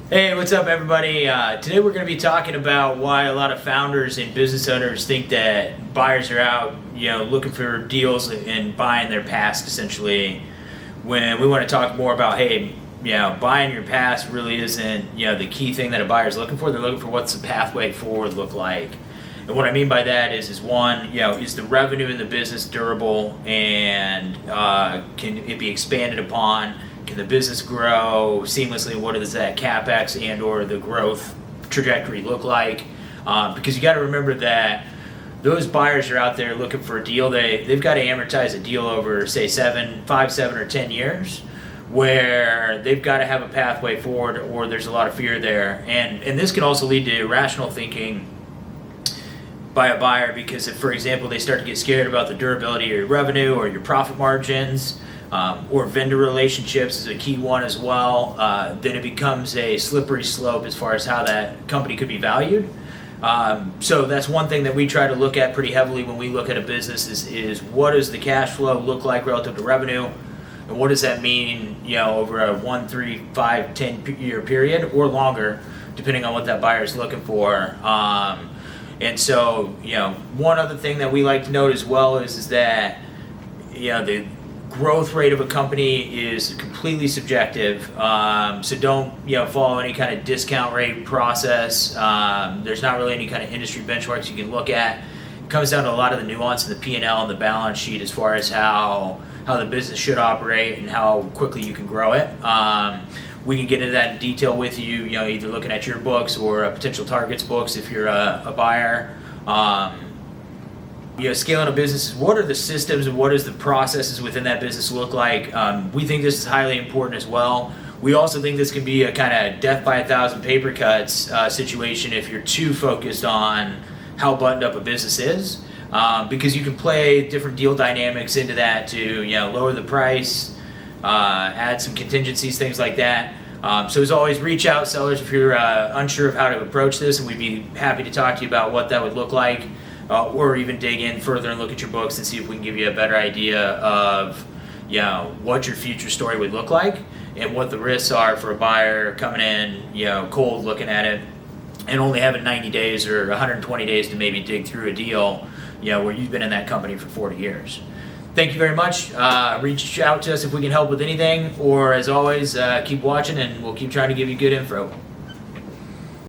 Hey, what's up, everybody? Today we're going to be talking about why a lot of founders and business owners think that buyers are out, looking for deals and buying their past, essentially. When we want to talk more about, hey, buying your past really isn't, the key thing that a buyer's looking for. They're looking for what's the pathway forward look like. And what I mean by that is one, is the revenue in the business durable and can it be expanded upon? Can the business grow seamlessly? What does that CapEx and or the growth trajectory look like? Because you got to remember that those buyers are out there looking for a deal. They've got to amortize a deal over, say, 5, 7, or 10 years, where they've got to have a pathway forward, or there's a lot of fear there. And this can also lead to irrational thinking by a buyer, because if, for example, they start to get scared about the durability of your revenue or your profit margins, or vendor relationships is a key one as well, then it becomes a slippery slope as far as how that company could be valued. So that's one thing that we try to look at pretty heavily when we look at a business is what does the cash flow look like relative to revenue, and what does that mean over a 1, 3, 5, 10 year period or longer, depending on what that buyer is looking for. And so one other thing that we like to note as well is that the growth rate of a company is completely subjective, so don't follow any kind of discount rate process. There's not really any kind of industry benchmarks you can look at. It comes down to a lot of the nuance in the P&L and the balance sheet as far as how the business should operate and how quickly you can grow it. We can get into that in detail with you, either looking at your books or a potential target's books if you're a buyer. Scaling a business, what are the systems and what does the processes within that business look like? We think this is highly important as well. We also think this can be a kind of death by 1,000 paper cuts situation if you're too focused on how buttoned up a business is, because you can play different deal dynamics into that to lower the price, add some contingencies, things like that. So as always, reach out, sellers, if you're unsure of how to approach this, and we'd be happy to talk to you about what that would look like. Or even dig in further and look at your books and see if we can give you a better idea of what your future story would look like and what the risks are for a buyer coming in cold, looking at it, and only having 90 days or 120 days to maybe dig through a deal where you've been in that company for 40 years. Thank you very much. Reach out to us if we can help with anything, or as always, keep watching and we'll keep trying to give you good info.